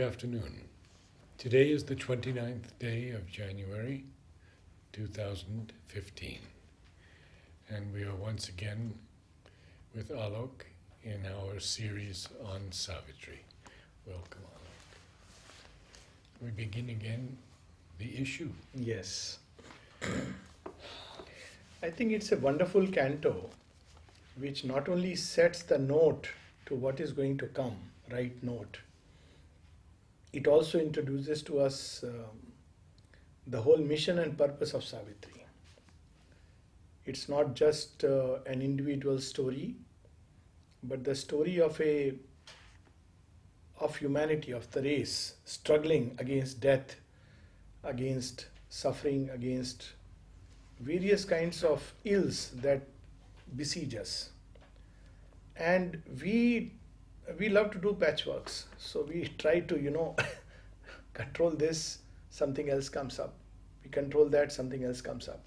afternoon. Today is the 29th day of January 2015, and we are once again with Alok in our series on Savitri. Welcome, Alok. We begin again the issue. Yes. I think it's a wonderful canto which not only sets the note to what is going to come, right note, it also introduces to us the whole mission and purpose of Savitri. It's not just an individual story, but the story of humanity, of the race, struggling against death, against suffering, against various kinds of ills that besiege us. And we love to do patchworks, so we try to control this, something else comes up, we control that, something else comes up.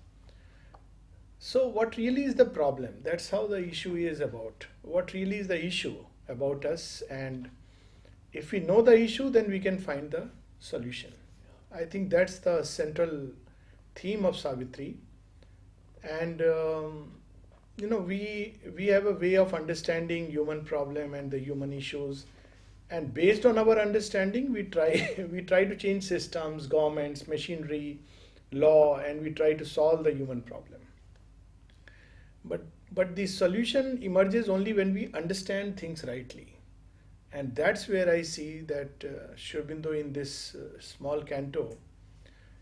So what really is the problem? That's how the issue is about. What really is the issue about us? And if we know the issue, then we can find the solution. I think that's the central theme of Savitri. And we have a way of understanding human problem and the human issues, and based on our understanding we try to change systems, governments, machinery, law, and we try to solve the human problem. But the solution emerges only when we understand things rightly, and that's where I see that Aurobindo in this small canto,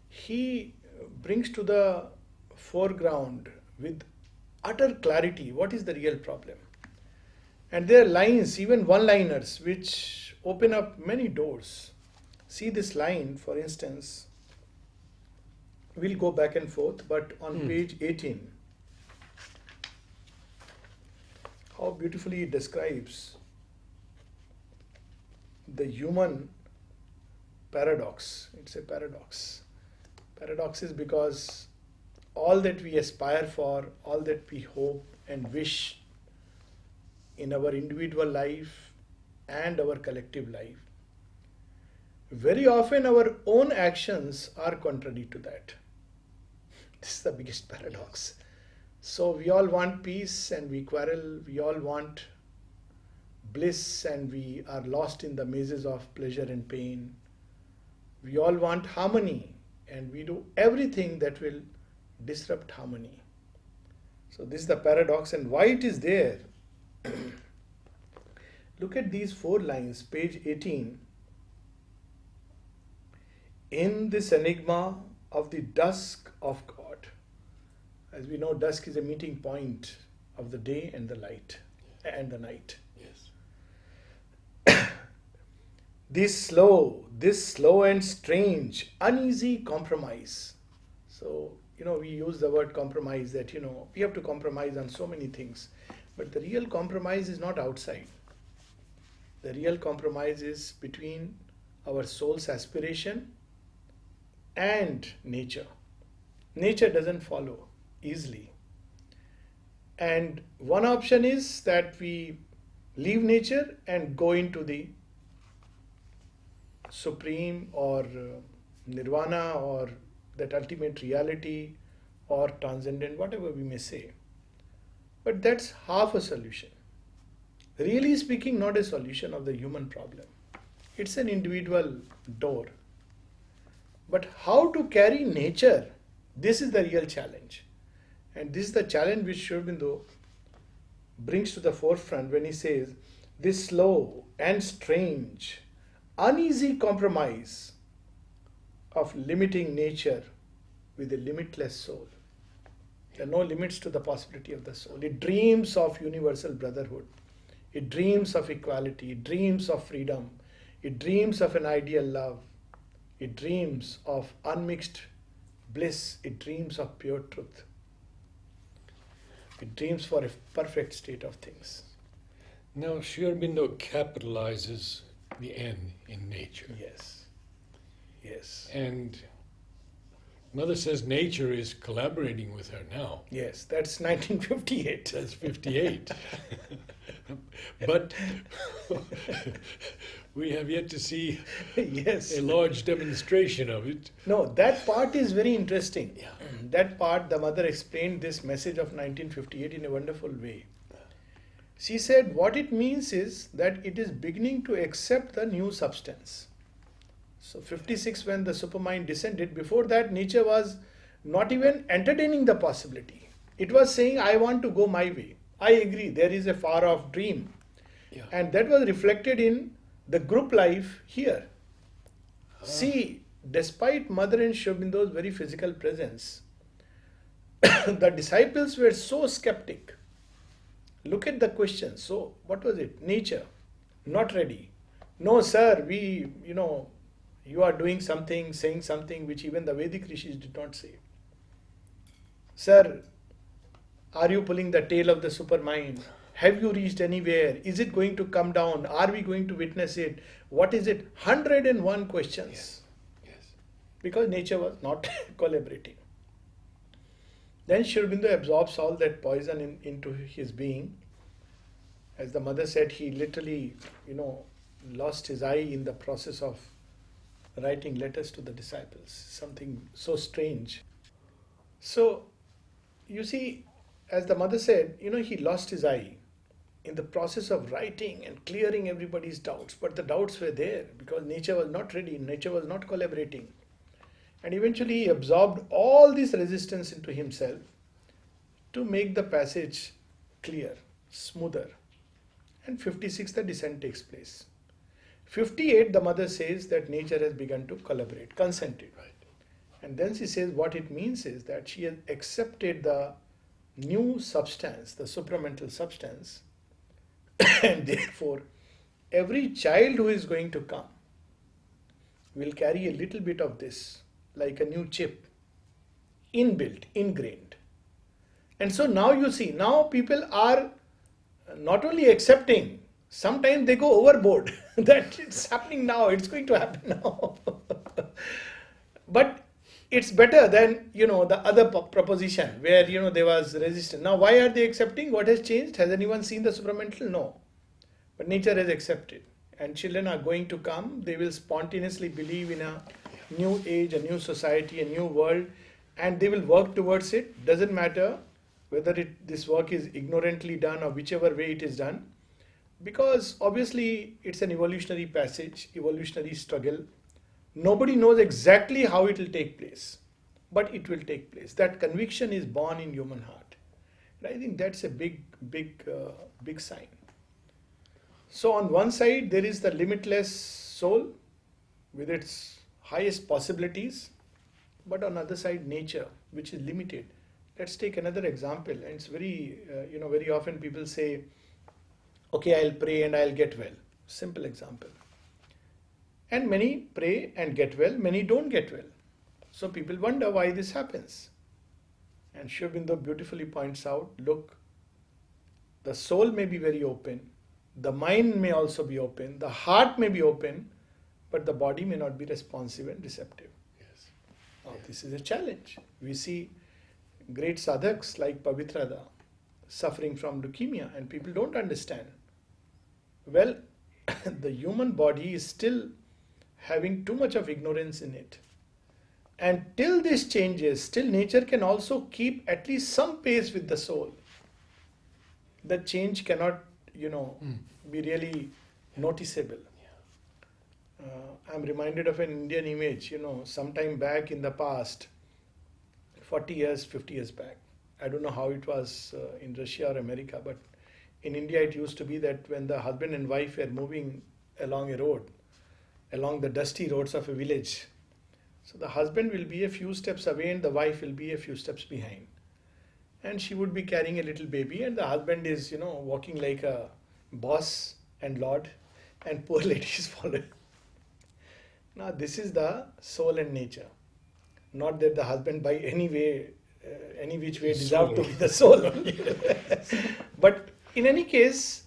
he brings to the foreground with utter clarity what is the real problem. And there are lines, even one-liners, which open up many doors. See this line, for instance, we'll go back and forth, but on page 18, how beautifully it describes the human paradox. It's a paradox. Paradox is because all that we aspire for, all that we hope and wish in our individual life and our collective life, very often our own actions are contrary to that. This is the biggest paradox. So we all want peace and we quarrel, we all want bliss and we are lost in the mazes of pleasure and pain. We all want harmony and we do everything that will disrupt harmony. So this is the paradox, and why it is there. Look at these 4 lines, page 18. In this enigma of the dusk of God. As we know, dusk is a meeting point of the day and the light and the night. Yes. This slow and strange, uneasy compromise. So, we use the word compromise, that, we have to compromise on so many things. But the real compromise is not outside. The real compromise is between our soul's aspiration and nature. Nature doesn't follow easily. And one option is that we leave nature and go into the supreme or nirvana or that ultimate reality or transcendent, whatever we may say. But that's half a solution. Really speaking, not a solution of the human problem. It's an individual door. But how to carry nature, this is the real challenge. And this is the challenge which Aurobindo brings to the forefront when he says, this slow and strange, uneasy compromise of limiting nature with a limitless soul. There are no limits to the possibility of the soul. It dreams of universal brotherhood. It dreams of equality. It dreams of freedom. It dreams of an ideal love. It dreams of unmixed bliss. It dreams of pure truth. It dreams for a perfect state of things. Now, Aurobindo capitalizes the N in nature. Yes. And Mother says nature is collaborating with her now. Yes, that's 1958. That's 58. But we have yet to see Yes. a large demonstration of it. No, that part is very interesting. Yeah. That part, the mother explained this message of 1958 in a wonderful way. She said what it means is that it is beginning to accept the new substance. So 56, when the supermind descended, before that nature was not even entertaining the possibility. It was saying, I want to go my way. I agree, there is a far off dream. Yeah. And that was reflected in the group life here. See, despite Mother and Shobindo's very physical presence, the disciples were so skeptic. Look at the question. So, what was it? Nature, not ready. No, sir, you are doing something, saying something which even the Vedic rishis did not say. Sir, are you pulling the tail of the supermind? Have you reached anywhere? Is it going to come down? Are we going to witness it? What is it? 101 questions. Yes. Yes. Because nature was not collaborating. Then Sri Aurobindo absorbs all that poison into his being. As the mother said, he literally, lost his eye in the process of writing letters to the disciples. Something so strange. So, you see, as the mother said, he lost his eye in the process of writing and clearing everybody's doubts. But the doubts were there because nature was not ready, nature was not collaborating. And eventually he absorbed all this resistance into himself to make the passage clear, smoother. And 56, the descent takes place. 58, the mother says that nature has begun to collaborate, consented. Right. And then she says what it means is that she has accepted the new substance, the supramental substance, and therefore every child who is going to come will carry a little bit of this, like a new chip, inbuilt, ingrained. And so now you see, now people are not only accepting, sometimes they go overboard that it's happening now, it's going to happen now. But it's better than, the other proposition where, there was resistance. Now, why are they accepting? What has changed? Has anyone seen the supramental? No. But nature has accepted. And children are going to come. They will spontaneously believe in a new age, a new society, a new world. And they will work towards it. Doesn't matter whether this work is ignorantly done or whichever way it is done. Because obviously it's an evolutionary passage, evolutionary struggle. Nobody knows exactly how it will take place, but it will take place. That conviction is born in human heart. And I think that's a big sign. So on one side, there is the limitless soul with its highest possibilities, but on the other side, nature, which is limited. Let's take another example. And it's very, very often people say, okay, I'll pray and I'll get well. Simple example. And many pray and get well, many don't get well. So people wonder why this happens. And Sri Aurobindo beautifully points out, look, the soul may be very open, the mind may also be open, the heart may be open, but the body may not be responsive and receptive. Yes. Now this is a challenge. We see great sadhaks like Pavitrada suffering from leukemia and people don't understand. Well, the human body is still having too much of ignorance in it. And till this changes, still nature can also keep at least some pace with the soul. The change cannot, be really noticeable. I'm reminded of an Indian image, sometime back in the past, 40 years, 50 years back. I don't know how it was in Russia or America, but in India it used to be that when the husband and wife were moving along a road, along the dusty roads of a village, so the husband will be a few steps away and the wife will be a few steps behind. And she would be carrying a little baby and the husband is, walking like a boss and lord and poor lady is following. Now this is the soul and nature. Not that the husband by any which way deserve to be the soul only. But in any case,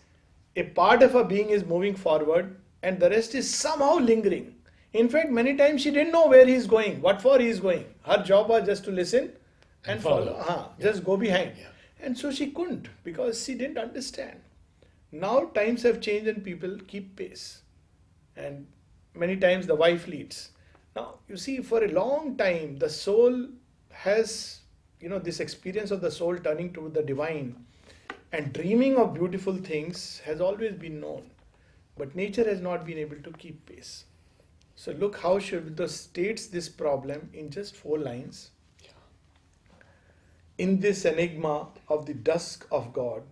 a part of a being is moving forward and the rest is somehow lingering. In fact, many times she didn't know where he is going, what for he is going. Her job was just to listen and follow. Just go behind. Yeah. And so she couldn't because she didn't understand. Now times have changed and people keep pace. And many times the wife leads. Now, you see, for a long time, the soul has, this experience of the soul turning to the divine and dreaming of beautiful things has always been known. But nature has not been able to keep pace. So look how Aurobindo states this problem in just 4 lines. In this enigma of the dusk of God,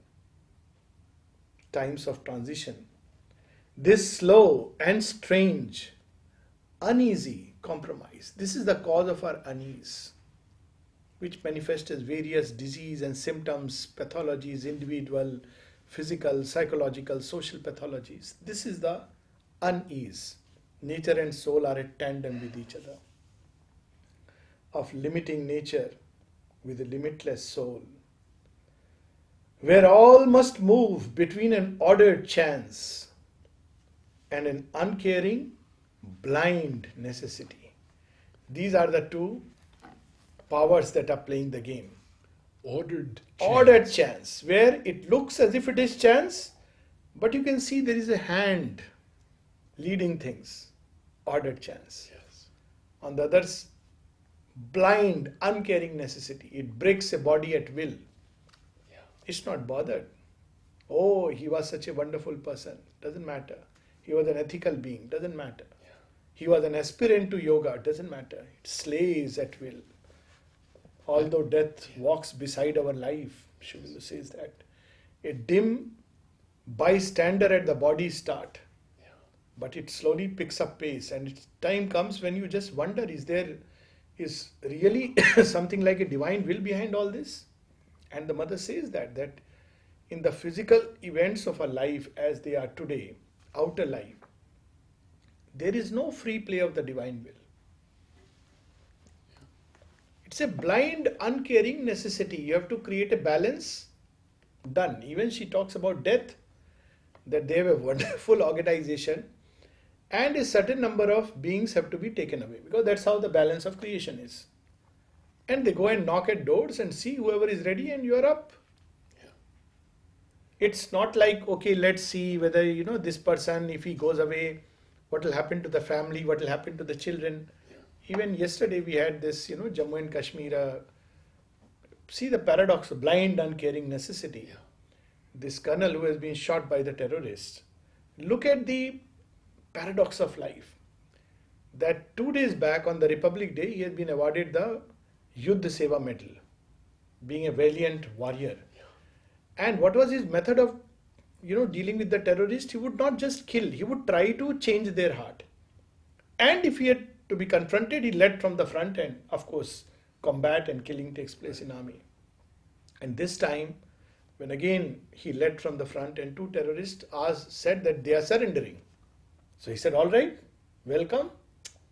times of transition, this slow and strange, uneasy compromise, this is the cause of our unease, which manifests as various disease and symptoms, pathologies, individual, physical, psychological, social pathologies. This is the unease. Nature and soul are at tandem with each other. Of limiting nature with a limitless soul, where all must move between an ordered chance and an uncaring, blind necessity. These are the 2 powers that are playing the game. Ordered chance, where it looks as if it is chance, but you can see there is a hand leading things. Ordered chance. Yes. On the other's, blind, uncaring necessity. It breaks a body at will. Yeah. It's not bothered. Oh, he was such a wonderful person. Doesn't matter. He was an ethical being. Doesn't matter. Yeah. He was an aspirant to yoga. Doesn't matter. It slays at will. Although death walks beside our life, Aurobindo says that. A dim bystander at the body's start. Yeah. But it slowly picks up pace, and its time comes when you just wonder, is really something like a divine will behind all this? And the mother says that in the physical events of our life as they are today, outer life, there is no free play of the divine will. It's a blind, uncaring necessity. You have to create a balance. Done. Even she talks about death, that they have a wonderful organization and a certain number of beings have to be taken away, because that's how the balance of creation is. And they go and knock at doors and see whoever is ready and you are up. Yeah. It's not like, okay, let's see whether, this person, if he goes away, what will happen to the family, what will happen to the children. Yeah. Even yesterday we had this, Jammu and Kashmir, see the paradox of blind, uncaring necessity. Yeah. This colonel who has been shot by the terrorists. Look at the paradox of life. That 2 days back on the Republic Day, he had been awarded the Yuddha Seva medal, being a valiant warrior. Yeah. And what was his method of, dealing with the terrorists? He would not just kill, he would try to change their heart. And if he had to be confronted, he led from the front, and of course, combat and killing takes place in army. And this time, when again he led from the front and 2 terrorists said that they are surrendering. So he said, all right, welcome.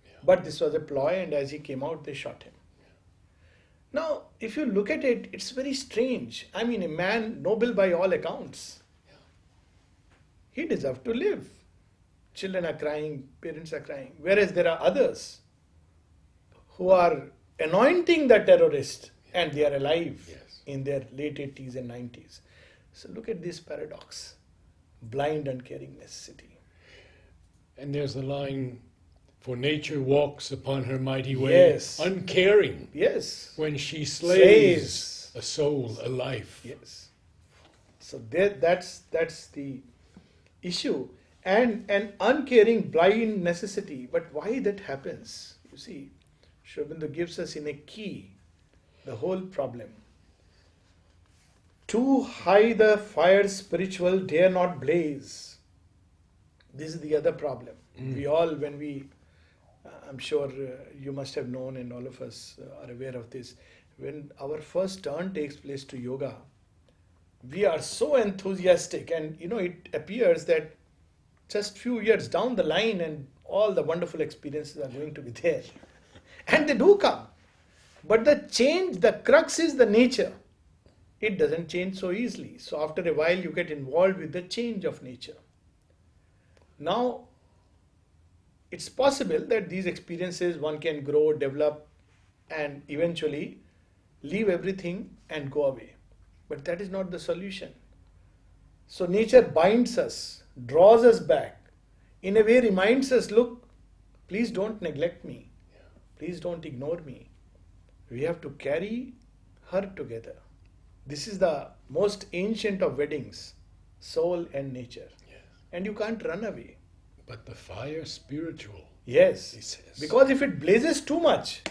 Yeah. But this was a ploy, and as he came out, they shot him. Yeah. Now, if you look at it, it's very strange. I mean, a man noble by all accounts. Yeah. He deserved to live. Children are crying, parents are crying. Whereas there are others who are anointing the terrorist, and they are alive. Yes. In their late 80s and 90s. So look at this paradox. Blind, uncaring necessity. And there's the line, for nature walks upon her mighty way, Yes. uncaring, Yes. when she slays a soul, a life. Yes. So that's the issue. And an uncaring, blind necessity. But why that happens? You see, Aurobindo gives us in a key the whole problem. Too high the fire spiritual dare not blaze. This is the other problem. We all, when we, I'm sure you must have known, and all of us are aware of this, when our first turn takes place to yoga, we are so enthusiastic, and it appears that just few years down the line and all the wonderful experiences are going to be there. And they do come. But the change, the crux is the nature. It doesn't change so easily. So after a while you get involved with the change of nature. Now, it's possible that these experiences one can grow, develop, and eventually leave everything and go away. But that is not the solution. So nature binds us, draws us back, in a way reminds us, look, please don't neglect me. Please don't ignore me. We have to carry her together. This is the most ancient of weddings, soul and nature. Yes. And you can't run away. But the fire spiritual, Yes. he says. Because if it blazes too much,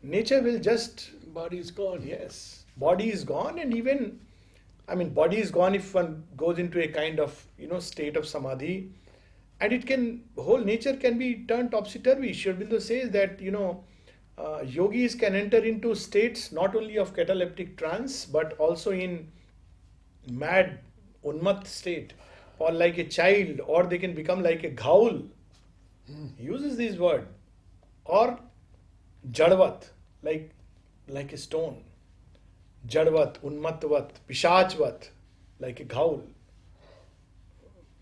nature will just, Body's gone. yes, body is gone. And even, body is gone if one goes into a kind of, state of samadhi. And it can, whole nature can be turned topsy-turvy. Sri Aurobindo says that, yogis can enter into states not only of cataleptic trance, but also in mad, unmat state, or like a child, or they can become like a ghaul. He uses this word. Or jadvat, like a stone. Jadvat, unmatvat, pishachvat, like a ghaul.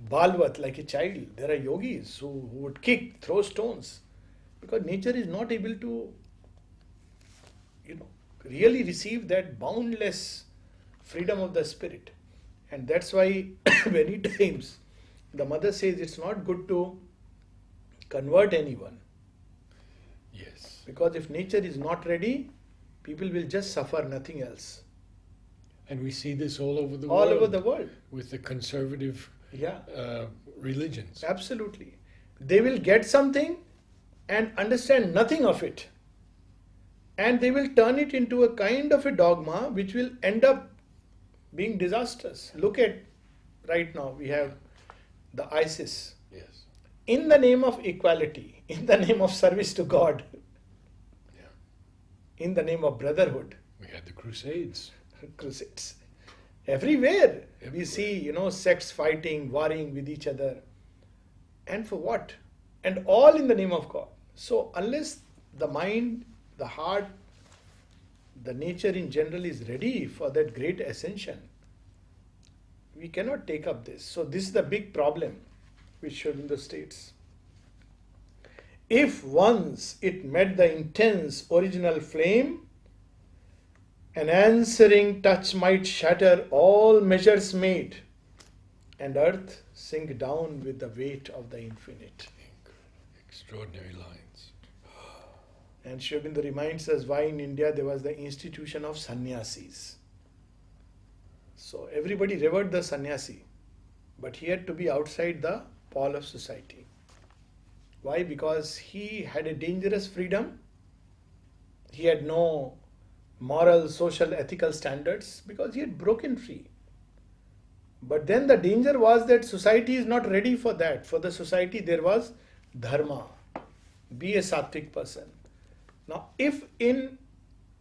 Balvat, like a child. There are yogis who would kick, throw stones, because nature is not able to, really receive that boundless freedom of the spirit. And that's why many times the mother says it's not good to convert anyone. Yes. Because if nature is not ready, people will just suffer, nothing else. And we see this all over the All world. over the world. With the conservative Yeah. religions. Absolutely. They will get something and understand nothing of it. And they will turn it into a kind of a dogma which will end up being disastrous. Look at right now, we have the ISIS. Yes. In the name of equality, in the name of service to God, Yeah. in the name of brotherhood, We had the Crusades. crusades. Everywhere we Everywhere. see, sects fighting, warring with each other. And for what? And all in the name of God. So unless the mind, the heart, the nature in general is ready for that great ascension, we cannot take up this. So this is the big problem which Sri Aurobindo states. If once it met the intense original flame, an answering touch might shatter all measures made, and earth sink down with the weight of the infinite. Extraordinary lines. And Sri Aurobindo reminds us why in India there was the institution of sannyasis. So everybody revered the sannyasi, but he had to be outside the pall of society. Why? Because he had a dangerous freedom. He had no moral, social, ethical standards because he had broken free. But then the danger was that society is not ready for that. For the society there was dharma. Be a sattvic person. Now if in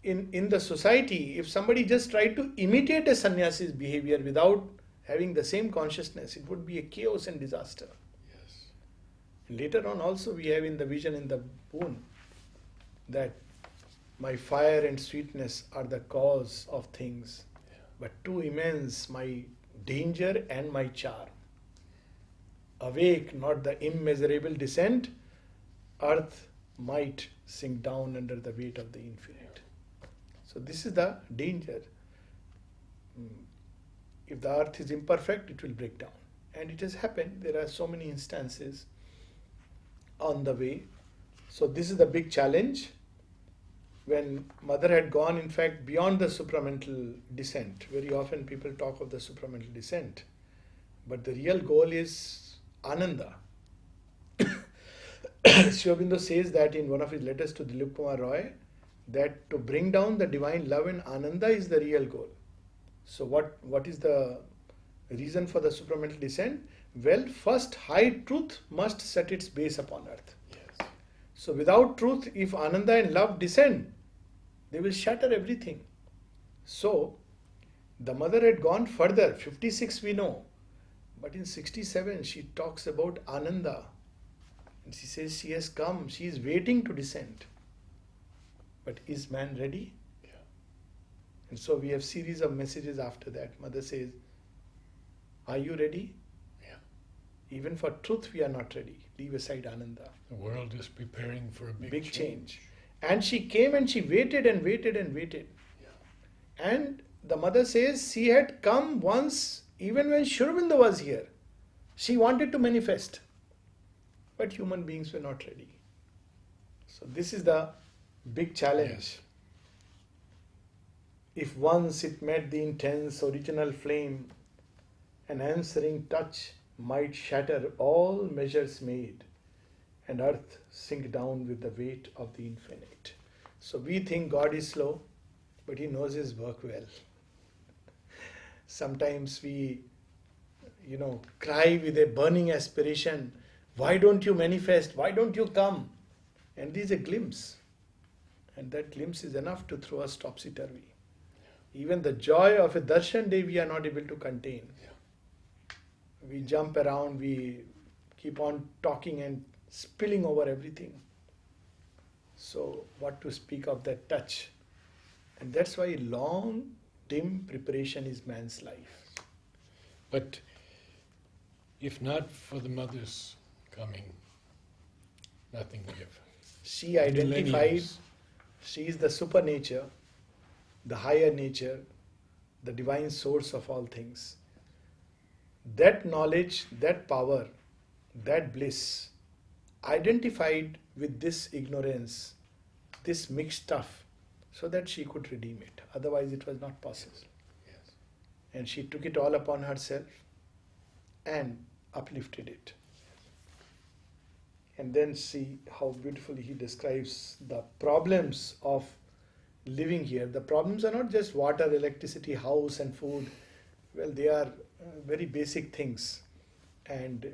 the society, if somebody just tried to imitate a sannyasi's behavior without having the same consciousness, it would be a chaos and disaster. Yes. Later on also we have in the vision in the boon that my fire and sweetness are the cause of things, but too immense my danger and my charm. Awake, not the immeasurable descent, earth might sink down under the weight of the infinite. So this is the danger. If the earth is imperfect, it will break down. And it has happened. There are so many instances on the way. So this is the big challenge. When mother had gone, in fact, beyond the supramental descent. Very often people talk of the supramental descent. But the real goal is Ananda. Sri Aurobindo says that in one of his letters to Dilip Kumar Roy, that to bring down the divine love and Ananda is the real goal. So what is the reason for the supramental descent? Well, first high truth must set its base upon earth. Yes. So without truth, if Ananda and love descend, they will shatter everything. So the mother had gone further. 56 we know. But in 67 she talks about Ananda. And she says she has come. She is waiting to descend. But is man ready? Yeah. And so we have series of messages after that. Mother says, are you ready? Yeah. Even for truth, we are not ready. Leave aside Ananda. The world is preparing for a Big change. And she came and she waited and waited and waited. Yeah. And the mother says she had come once, even when Aurobindo was here. She wanted to manifest. But human beings were not ready. So this is the big challenge. Yes. If once it met the intense original flame, an answering touch might shatter all measures made, and earth sink down with the weight of the infinite. So we think God is slow, but He knows His work well. Sometimes we, cry with a burning aspiration, why don't you manifest? Why don't you come? And this is a glimpse. And that glimpse is enough to throw us topsy-turvy. Even the joy of a darshan day we are not able to contain. Yeah. We jump around, we keep on talking and spilling over everything. So what to speak of that touch? And that's why long, dim preparation is man's life. But if not for the mother's coming, nothing would have. She identified, Millenniums. she is the supernature, the higher nature, the divine source of all things. That knowledge, that power, that bliss, identified with this ignorance, this mixed stuff, so that she could redeem it. Otherwise, it was not possible. Yes. And she took it all upon herself and uplifted it. And then see how beautifully he describes the problems of living here. The problems are not just water, electricity, house and food. Well, they are very basic things. And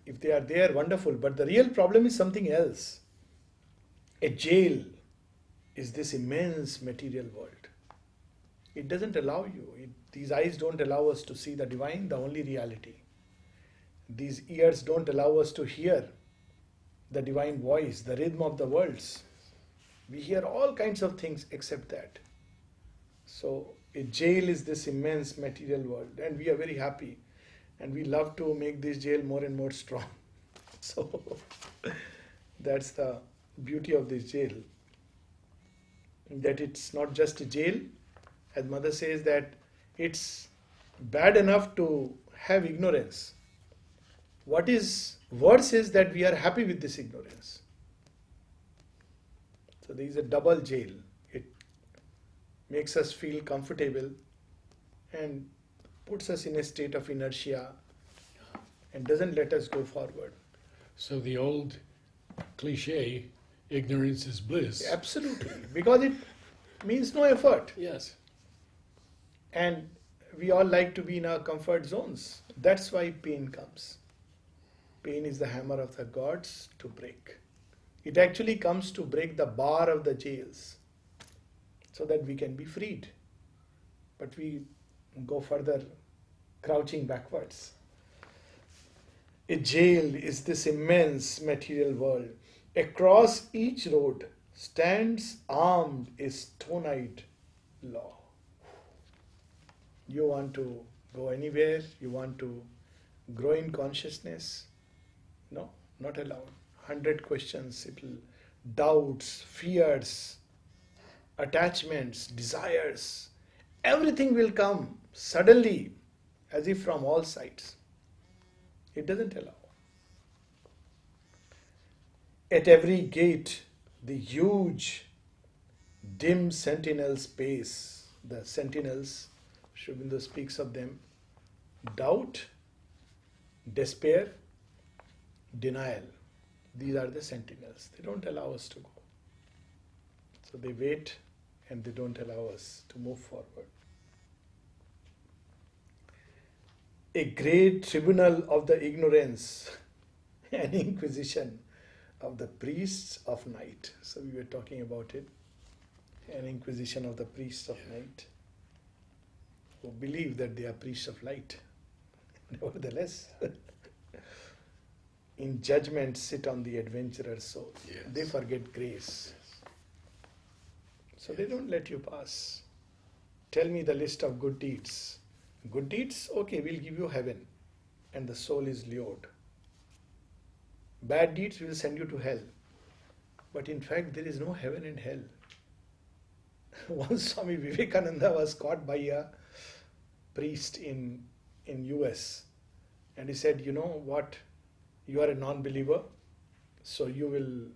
if they are there, wonderful. But the real problem is something else. A jail is this immense material world. It doesn't allow you. These eyes don't allow us to see the divine, the only reality. These ears don't allow us to hear the divine voice, the rhythm of the worlds. We hear all kinds of things except that. So a jail is this immense material world, and we are very happy, and we love to make this jail more and more strong. So that's the beauty of this jail, that it's not just a jail. As mother says, that it's bad enough to have ignorance. What is worse is that we are happy with this ignorance. So there is a double jail. It makes us feel comfortable and puts us in a state of inertia and doesn't let us go forward. So the old cliche, ignorance is bliss. Absolutely, because it means no effort. Yes. And we all like to be in our comfort zones. That's why pain comes. Pain is the hammer of the gods to break. It actually comes to break the bar of the jails so that we can be freed. But we go further, crouching backwards. A jail is this immense material world. Across each road stands armed a stone-eyed law. You want to go anywhere, you want to grow in consciousness, no, not allowed. 100 questions, doubts, fears, attachments, desires, everything will come suddenly as if from all sides. It doesn't allow. At every gate, the huge, dim sentinel space, the sentinels, Aurobindo speaks of them, doubt, despair, denial. These are the sentinels. They don't allow us to go. So they wait and they don't allow us to move forward. A great tribunal of the ignorance, an inquisition of the priests of night. So we were talking about it. An inquisition of the priests of night, who believe that they are priests of light. Nevertheless, in judgment sit on the adventurer's soul. Yes. They forget grace. So they don't let you pass. Tell me the list of good deeds. Good deeds? Okay, we'll give you heaven. And the soul is lured. bad deeds will send you to hell. But in fact, there is no heaven and hell. Once Swami Vivekananda was caught by a priest in US, and he said, you know what, you are a non-believer, so you will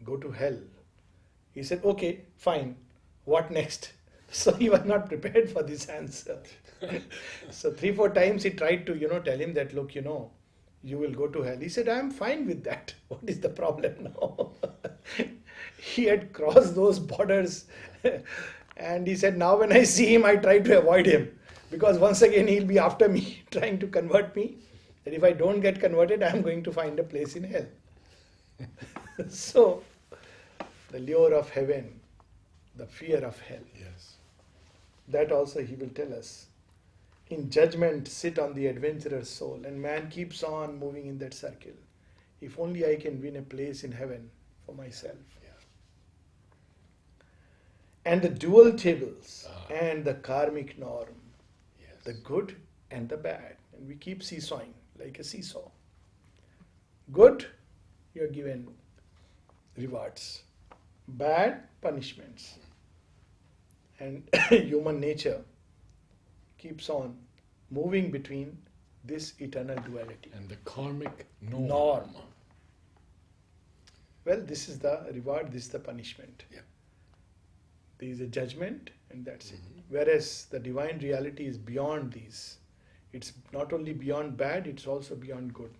go to hell. He said, okay, fine, what next? So he was not prepared for this answer. So 3-4 times he tried to tell him that, look, you will go to hell. He said, I am fine with that. What is the problem now? He had crossed those borders. And he said, now when I see him, I try to avoid him. Because once again, he'll be after me, trying to convert me. That if I don't get converted, I'm going to find a place in hell. So, the lure of heaven, the fear of hell. Yes. That also he will tell us. In judgment, sit on the adventurer's soul. And man keeps on moving in that circle. If only I can win a place in heaven for myself. And the dual tables and the karmic norm, the good and the bad. And we keep seesawing like a seesaw. Good, you are given rewards. Bad, punishments. And human nature keeps on moving between this eternal duality. And the karmic norm. Well, this is the reward, this is the punishment. Yeah. There is a judgment and that's it. Whereas the divine reality is beyond these. It's not only beyond bad, it's also beyond good.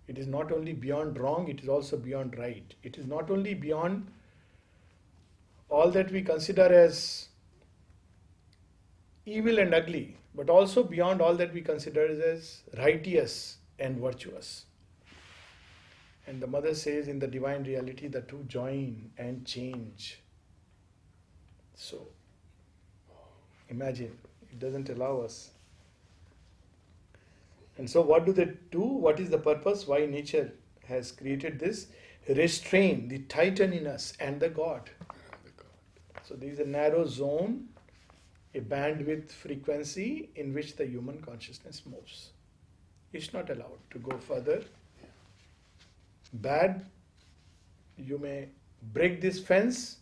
It is not only beyond wrong, it is also beyond right. It is not only beyond all that we consider as evil and ugly, but also beyond all that we consider as righteous and virtuous. And the mother says in the divine reality, the two join and change. So, imagine, it doesn't allow us. And so what do they do? What is the purpose? Why nature has created this? Restrain the titan in us and the God. So there is a narrow zone, a bandwidth frequency in which the human consciousness moves. It's not allowed to go further. Bad, you may break this fence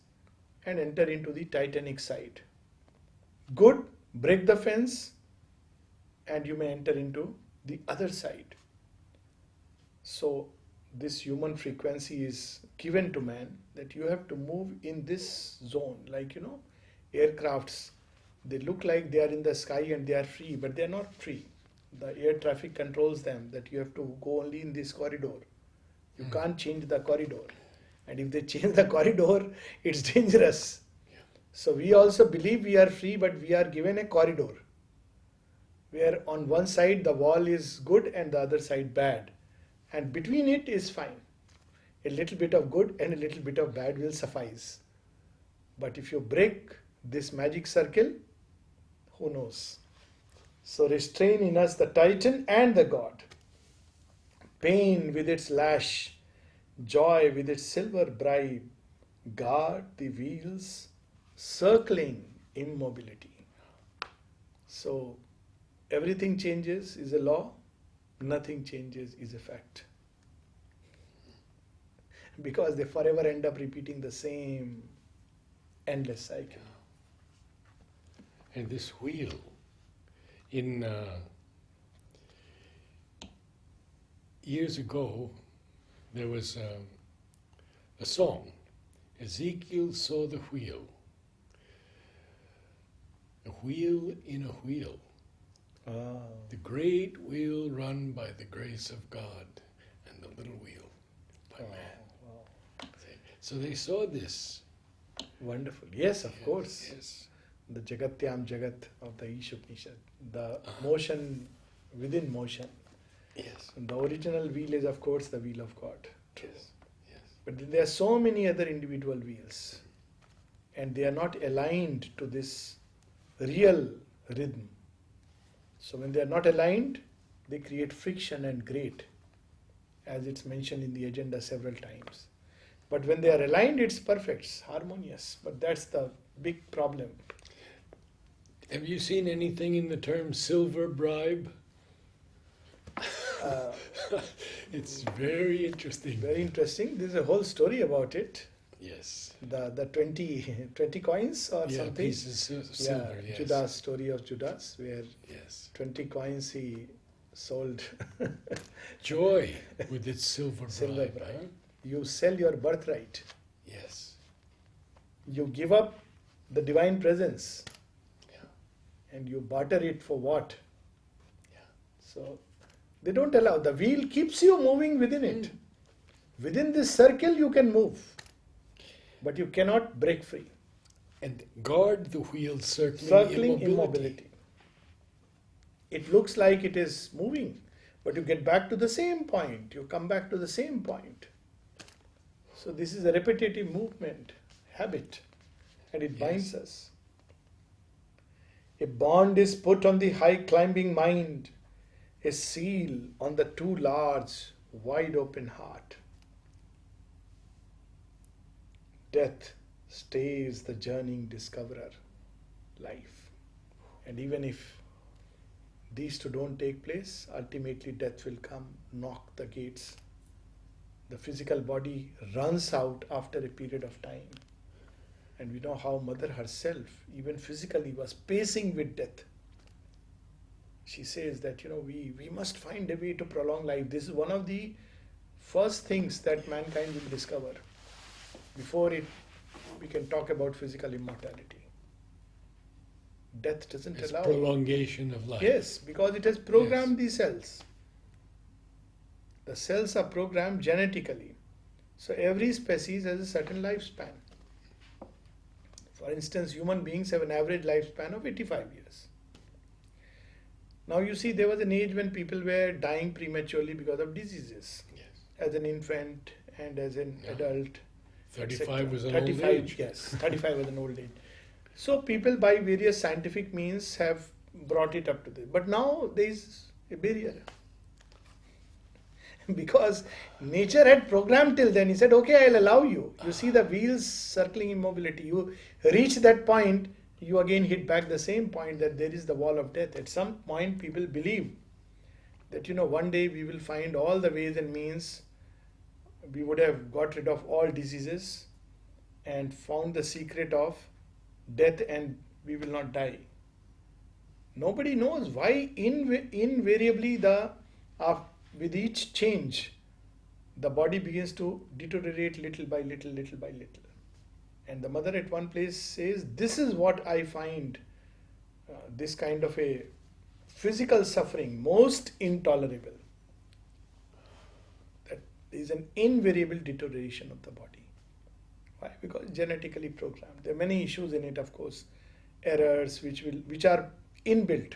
and enter into the titanic side. Good, break the fence and you may enter into the other side. So this human frequency is given to man that you have to move in this zone. Like, aircrafts, they look like they are in the sky and they are free, but they are not free. The air traffic controls them that you have to go only in this corridor. You can't change the corridor. And if they change the corridor, it's dangerous. Yeah. So we also believe we are free, but we are given a corridor where on one side the wall is good and the other side bad. And between it is fine. A little bit of good and a little bit of bad will suffice. But if you break this magic circle, who knows? So restrain in us the titan and the God. Pain with its lash, joy with its silver bribe, guard the wheels, circling immobility. So everything changes is a law, nothing changes is a fact. Because they forever end up repeating the same endless cycle. And this wheel, in years ago, there was a song, Ezekiel saw the wheel in a wheel, the great wheel run by the grace of God, and the little wheel by man. Wow. So they saw this. Wonderful. Yes, of course. Yes. The Jagatyam Jagat of the Ishopanishad, the motion within motion. Yes. And the original wheel is, of course, the wheel of God. Yes. Yes. But there are so many other individual wheels, and they are not aligned to this real rhythm. So when they are not aligned, they create friction and grate, as it's mentioned in the agenda several times. But when they are aligned, it's perfect, it's harmonious. But that's the big problem. Have you seen anything in the term silver bribe? It's very interesting. Very interesting. There's a whole story about it. Yes. The 20 coins or Yeah, something. pieces of silver, Yeah, yes. Judas, story of Judas, where Yes. 20 coins he sold. Joy with its silver Silver bribe. bribe. Huh? You sell your birthright. Yes. You give up the divine presence. Yeah. And you barter it for what? Yeah. So they don't allow. The wheel keeps you moving within it. Mm. Within this circle you can move. But you cannot break free. And guard the wheel Circling immobility. It looks like it is moving, but you get back to the same point. You come back to the same point. So this is a repetitive movement, habit, and it binds us. A bond is put on the high climbing mind, a seal on the too large, wide open heart. Death stays the journeying discoverer, life. And even if these two don't take place, ultimately death will come, knock the gates. The physical body runs out after a period of time. And we know how Mother herself, even physically, was pacing with death. She says that, we must find a way to prolong life. This is one of the first things that mankind will discover. Before we can talk about physical immortality. Death doesn't It's allow. prolongation of life. Yes, because it has programmed the cells. The cells are programmed genetically. So every species has a certain lifespan. For instance, human beings have an average lifespan of 85 years. Now you see, there was an age when people were dying prematurely because of diseases. Yes. As an infant and as an adult. 35 was an 35, old age. Yes, 35 was an old age. So people by various scientific means have brought it up to this. But now there is a barrier. Because nature had programmed till then. He said, okay, I'll allow you. You see the wheels circling immobility. You reach that point, you again hit back the same point that there is the wall of death. At some point people believe that, one day we will find all the ways and means. We would have got rid of all diseases and found the secret of death, and we will not die. Nobody knows why invariably with each change the body begins to deteriorate little by little, little by little. And the mother at one place says, this is what I find this kind of a physical suffering most intolerable. Is an invariable deterioration of the body. Why? Because genetically programmed. There are many issues in it, of course, errors which are inbuilt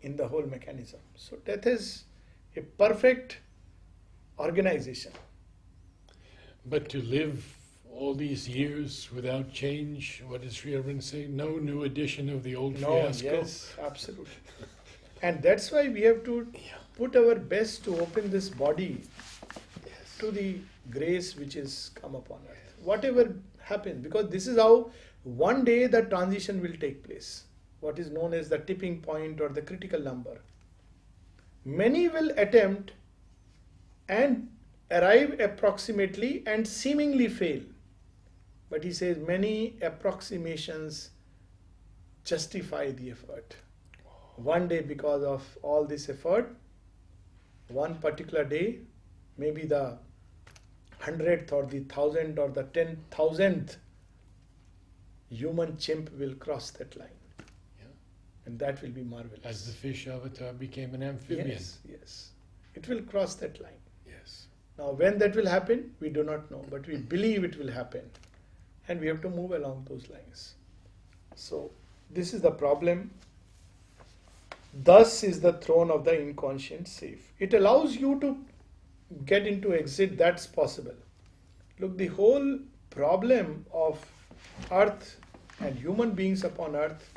in the whole mechanism. So death is a perfect organization. But to live all these years without change, what does Sri Aurobindo say? No new edition of the old fiasco. Yes, absolutely. And that's why we have to put our best to open this body to the grace which is come upon earth. Whatever happens, because this is how one day the transition will take place. What is known as the tipping point or the critical number. Many will attempt and arrive approximately and seemingly fail. But he says many approximations justify the effort. One day, because of all this effort, one particular day, maybe the 100th or the 1000th or the 10,000th human chimp will cross that line. Yeah. And that will be marvelous. As the fish avatar became an amphibian. Yes. It will cross that line. Yes. Now when that will happen, we do not know, but we believe it will happen. And we have to move along those lines. So this is the problem. Thus is the throne of the inconscient safe. It allows you to get into exit, that's possible. Look, the whole problem of earth and human beings upon earth,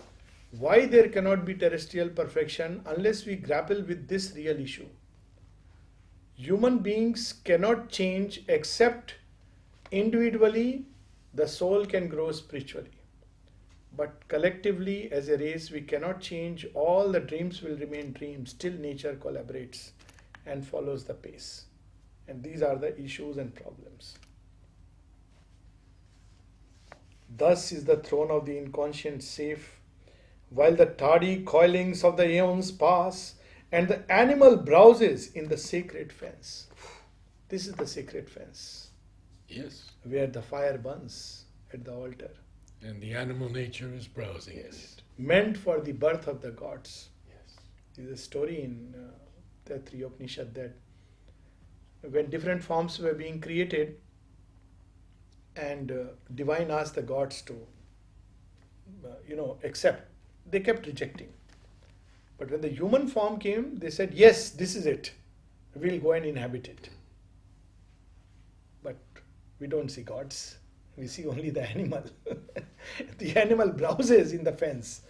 why there cannot be terrestrial perfection unless we grapple with this real issue. Human beings cannot change except individually the soul can grow spiritually. But collectively as a race we cannot change, all the dreams will remain dreams till nature collaborates and follows the pace. And these are the issues and problems. Thus is the throne of the inconscient safe, while the tardy coilings of the aeons pass, and the animal browses in the sacred fence. This is the sacred fence, Yes. where the fire burns at the altar. And the animal nature is browsing in Yes. it. Meant for the birth of the gods. Yes. There is a story in the three Upanishad that when different forms were being created, and divine asked the gods to, accept, they kept rejecting. But when the human form came, they said, yes, this is it. We'll go and inhabit it. But we don't see gods. We see only the animal. The animal browses in the fence.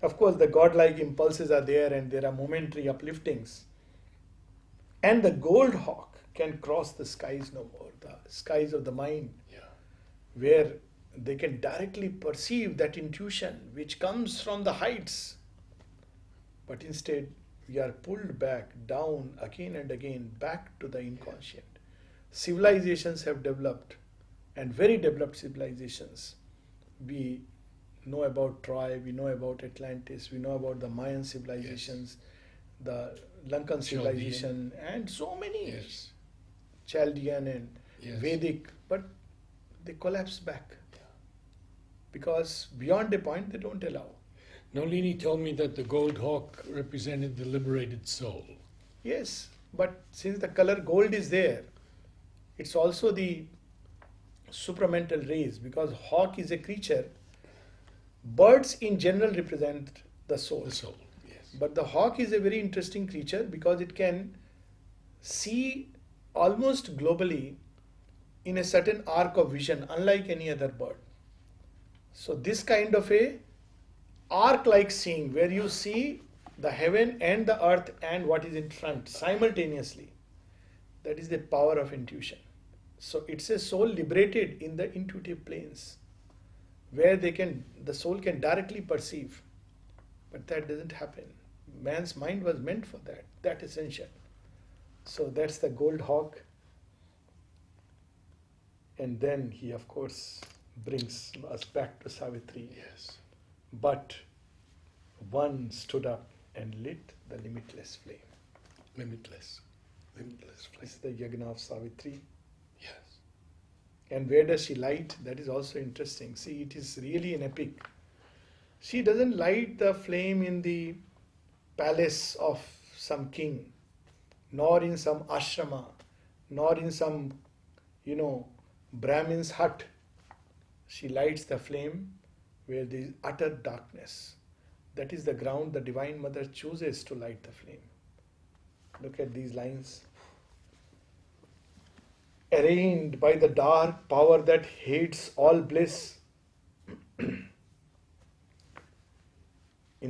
Of course, the godlike impulses are there and there are momentary upliftings. And the gold hawk can cross the skies no more, the skies of the mind, Yeah. where they can directly perceive that intuition which comes from the heights. But instead, we are pulled back, down again and again, back to the inconscient. Civilizations have developed, and very developed civilizations. We know about Troy, we know about Atlantis, we know about the Mayan civilizations, the Lankan civilization, and so many Yes. Chaldean and Yes. Vedic, but they collapse back Yeah. because beyond a point they don't allow. Nolini told me that the gold hawk represented the liberated soul. Yes, but since the color gold is there, it's also the supramental rays, because hawk is a creature. Birds in general represent the soul. The soul, yes. But the hawk is a very interesting creature because it can see almost globally in a certain arc of vision, unlike any other bird. So this kind of a arc-like seeing, where you see the heaven and the earth and what is in front simultaneously, that is the power of intuition. So it's a soul liberated in the intuitive planes, where the soul can directly perceive. But that doesn't happen. Man's mind was meant for that essential. So that's the gold hawk. And then he, of course, brings us back to Savitri. Yes. But one stood up and lit the limitless flame. Limitless. Limitless This flame. is the yagna of Savitri. Yes. And where does she light? That is also interesting. See, it is really an epic. She doesn't light the flame in the palace of some king, nor in some ashrama, nor in some, Brahmin's hut. She lights the flame where there is utter darkness. That is the ground the Divine Mother chooses to light the flame. Look at these lines. Arraigned by the dark power that hates all bliss, in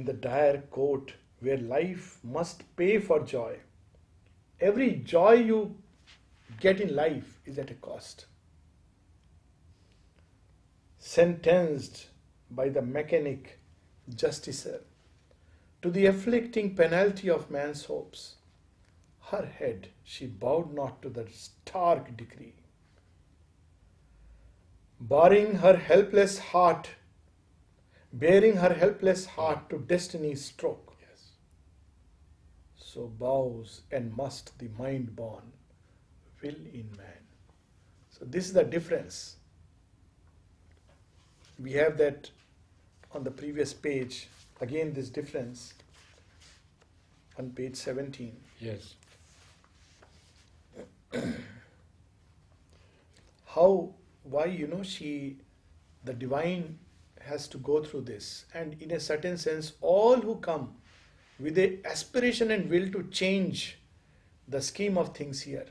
the dire court where life must pay for joy. Every joy you get in life is at a cost. Sentenced by the mechanic justicer to the afflicting penalty of man's hopes, her head she bowed not to the stark decree. Bearing her helpless heart to destiny's stroke, Yes. so bows and must the mind-born will in man. So this is the difference. We have that on the previous page. Again, this difference on page 17. Yes. Why, the divine has to go through this. And in a certain sense, all who come with a aspiration and will to change the scheme of things here,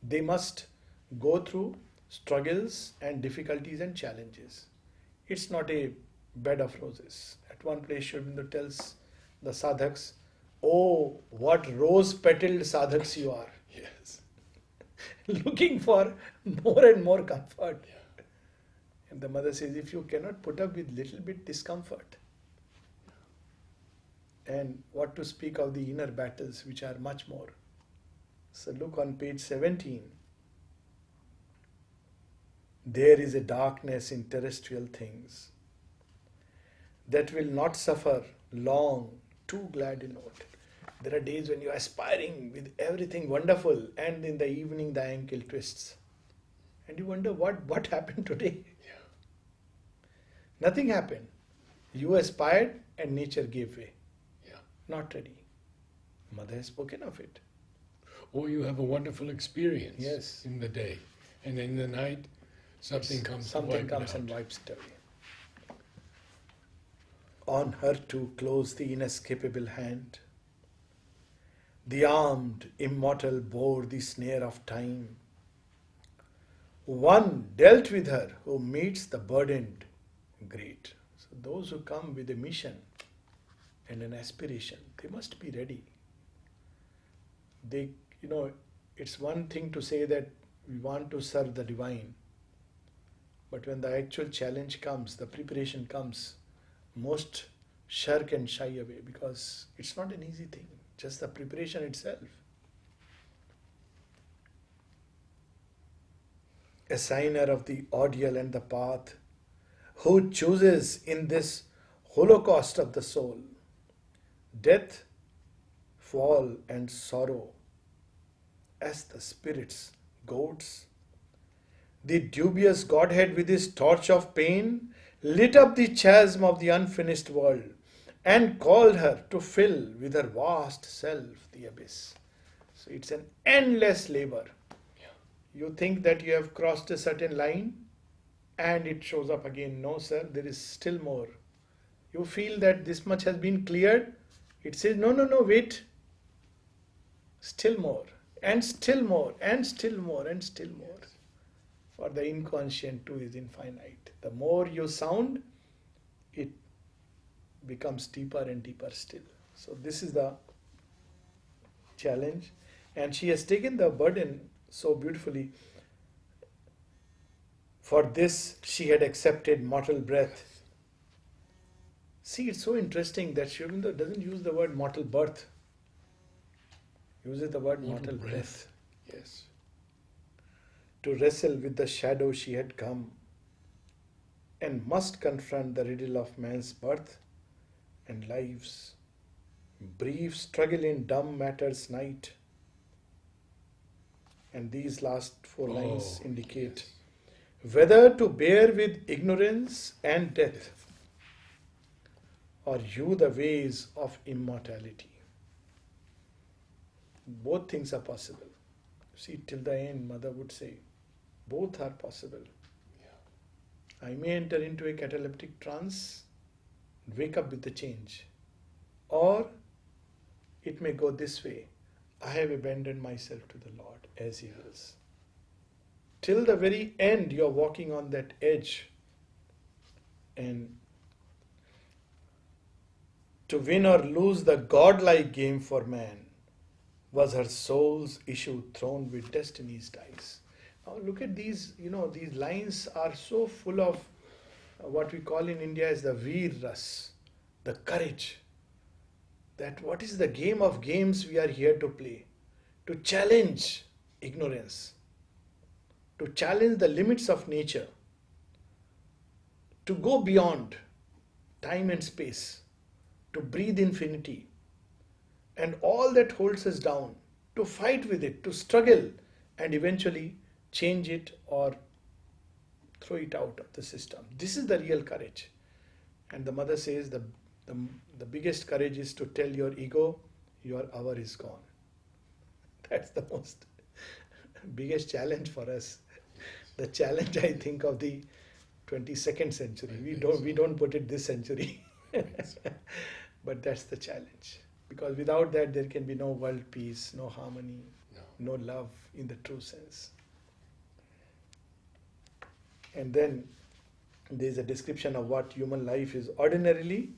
they must go through struggles and difficulties and challenges. It's not a bed of roses. At one place, Aurobindo tells the sadhaks, "Oh, what rose-petaled sadhaks you are," Yes. looking for more and more comfort. Yeah. And the mother says, if you cannot put up with little bit discomfort, and what to speak of the inner battles, which are much more. So look on page 17. There is a darkness in terrestrial things that will not suffer long, too glad to note. There are days when you are aspiring with everything wonderful, and in the evening the ankle twists. And you wonder what happened today? Yeah. Nothing happened. You aspired and nature gave way. Yeah. Not ready. Mother has spoken of it. Or you have a wonderful experience Yes. in the day, and in the night something comes to Something wipe comes it out. and wipes it away. On her to close the inescapable hand. The armed immortal bore the snare of time. One dealt with her who meets the burdened great. So those who come with a mission and an aspiration, they must be ready. They, it's one thing to say that we want to serve the divine, but when the actual challenge comes, the preparation comes, most shirk and shy away because it's not an easy thing, just the preparation itself. A signer of the ordeal and the path, who chooses in this holocaust of the soul, death, fall, and sorrow, as the spirits, goats. The dubious Godhead with his torch of pain lit up the chasm of the unfinished world and called her to fill with her vast self the abyss. So it's an endless labor. You think that you have crossed a certain line and it shows up again. No, sir, there is still more. You feel that this much has been cleared. It says, no, wait. Still more, and still more, and still more, and still more. For the inconscient too is infinite. The more you sound, it becomes deeper and deeper still. So this is the challenge. And she has taken the burden so beautifully. For this she had accepted mortal breath. See, it's so interesting that Aurobindo doesn't use the word mortal birth. He uses the word mortal breath. Yes. To wrestle with the shadow she had come and must confront the riddle of man's birth and life's brief struggle in dumb matter's night. And these last four lines indicate whether to bear with ignorance and death or hew the ways of immortality. Both things are possible. See, till the end, Mother would say, both are possible. Yeah. I may enter into a cataleptic trance, wake up with the change. Or it may go this way. I have abandoned myself to the Lord as He wills. Till the very end, you are walking on that edge. And to win or lose the godlike game for man was her soul's issue thrown with destiny's dice. Now look at these, these lines are so full of what we call in India as the veer ras, the courage. That what is the game of games we are here to play? To challenge ignorance, to challenge the limits of nature, to go beyond time and space, to breathe infinity, and all that holds us down, to fight with it, to struggle, and eventually change it or throw it out of the system. This is the real courage. And the Mother says the biggest courage is to tell your ego, your hour is gone. That's the most biggest challenge for us. The challenge, I think, of the 22nd century. We don't put it this century. But that's the challenge. Because without that, there can be no world peace, no harmony, no love in the true sense. And then there's a description of what human life is ordinarily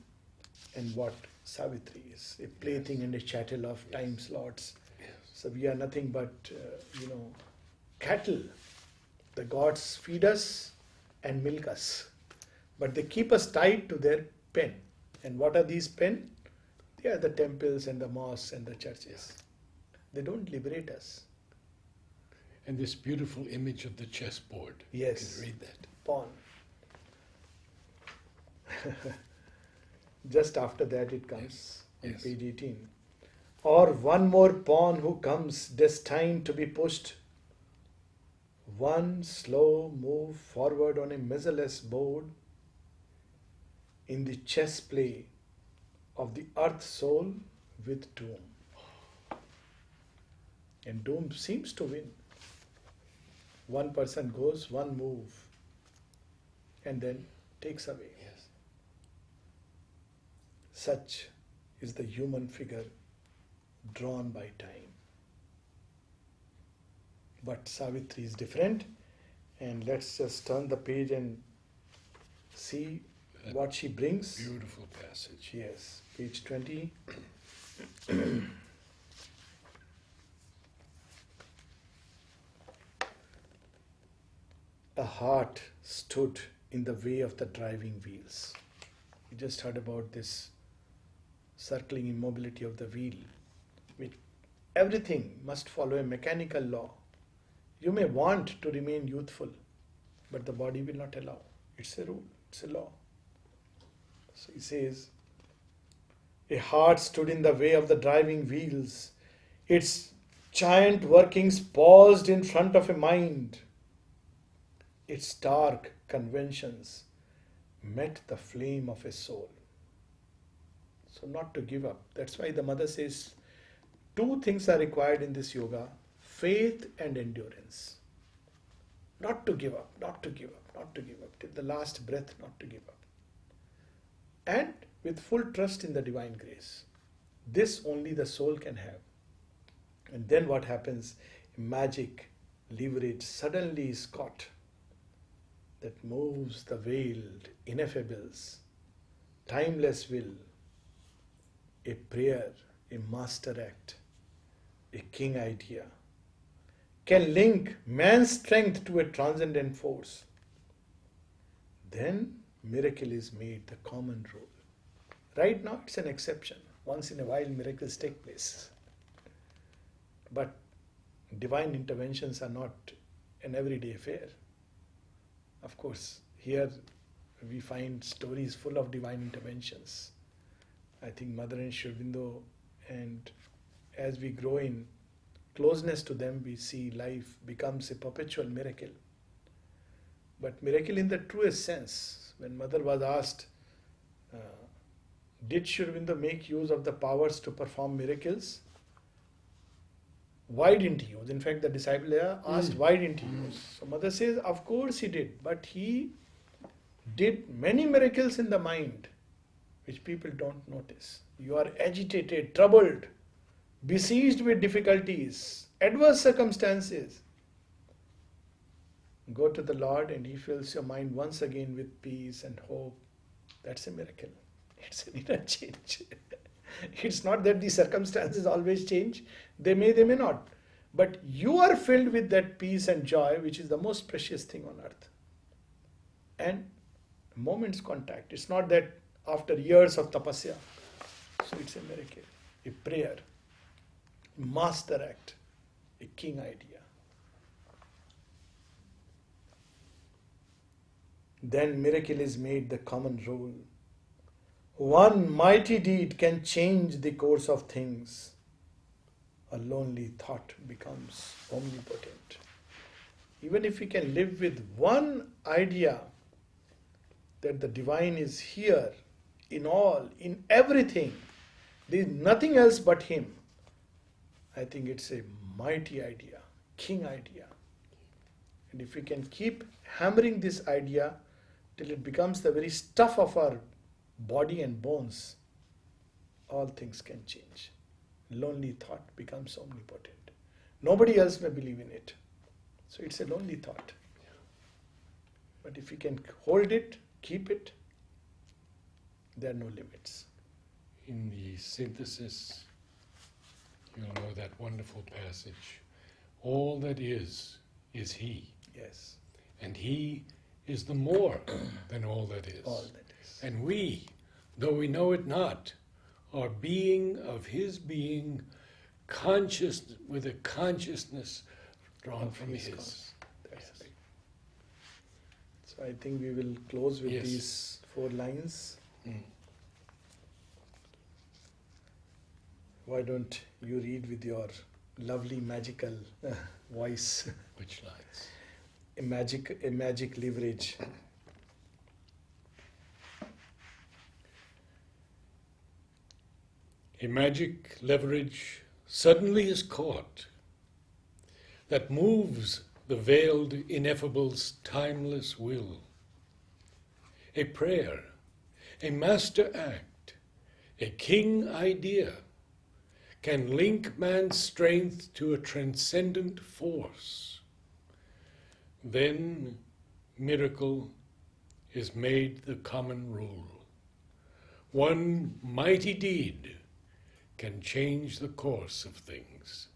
and what Savitri is, a plaything and a chattel of time slots. Yes. So we are nothing but, cattle. The gods feed us and milk us, but they keep us tied to their pen. And what are these pen? They are the temples and the mosques and the churches. They don't liberate us. And this beautiful image of the chessboard. Yes. You can read that. Pawn. Just after that it comes on Yes. page 18. Or one more pawn who comes destined to be pushed. One slow move forward on a measureless board in the chess play of the earth soul with doom. And doom seems to win. One person goes, one move, and then takes away. Yes. Such is the human figure drawn by time. But Savitri is different, and let's just turn the page and see what she brings. Beautiful passage. Yes, page 20. A heart stood in the way of the driving wheels. We just heard about this circling immobility of the wheel, which everything must follow a mechanical law. You may want to remain youthful, but the body will not allow. It's a rule, it's a law. So he says, a heart stood in the way of the driving wheels. Its giant workings paused in front of a mind. Its dark conventions met the flame of a soul. So not to give up. That's why the mother says, two things are required in this yoga: faith and endurance. Not to give up, not to give up, not to give up. Till the last breath, not to give up. And with full trust in the divine grace. This only the soul can have. And then what happens? Magic leverage suddenly is caught that moves the veiled ineffables, timeless will, a prayer, a master act, a king idea, can link man's strength to a transcendent force. Then miracle is made the common rule. Right now it's an exception. Once in a while miracles take place. But divine interventions are not an everyday affair. Of course, here we find stories full of divine interventions. I think Mother and Aurobindo, and as we grow in closeness to them, we see life becomes a perpetual miracle. But miracle in the truest sense. When Mother was asked, did Aurobindo make use of the powers to perform miracles? Why didn't he use? In fact, the disciple asked, why didn't he use? So Mother says, of course he did, but he did many miracles in the mind, which people don't notice. You are agitated, troubled, besieged with difficulties, adverse circumstances. Go to the Lord and He fills your mind once again with peace and hope. That's a miracle. It's an inner change. It's not that the circumstances always change. They may not. But you are filled with that peace and joy, which is the most precious thing on earth. And moment's contact. It's not that after years of tapasya. So it's a miracle, a prayer, a master act, a king idea. Then miracle is made the common rule. One mighty deed can change the course of things. A lonely thought becomes omnipotent. Even if we can live with one idea that the divine is here, in all, in everything, there is nothing else but Him. I think it's a mighty idea, king idea. And if we can keep hammering this idea till it becomes the very stuff of our body and bones, all things can change. Lonely thought becomes omnipotent. Nobody else may believe in it. So it's a lonely thought. But if we can hold it, keep it, there are no limits. In the synthesis, you'll know that wonderful passage. All that is He. Yes. And He is the more than all that is. All that is. And we, though we know it not, are being of His being, conscious with a consciousness drawn of from his his. cause. That's Yes. right. So I think we will close with Yes. these 4 lines. Mm. Why don't you read with your lovely magical voice? Which lines? A magic leverage. A magic leverage suddenly is caught that moves the veiled ineffable's timeless will. A prayer, a master act, a king idea can link man's strength to a transcendent force. Then miracle is made the common rule. One mighty deed can change the course of things.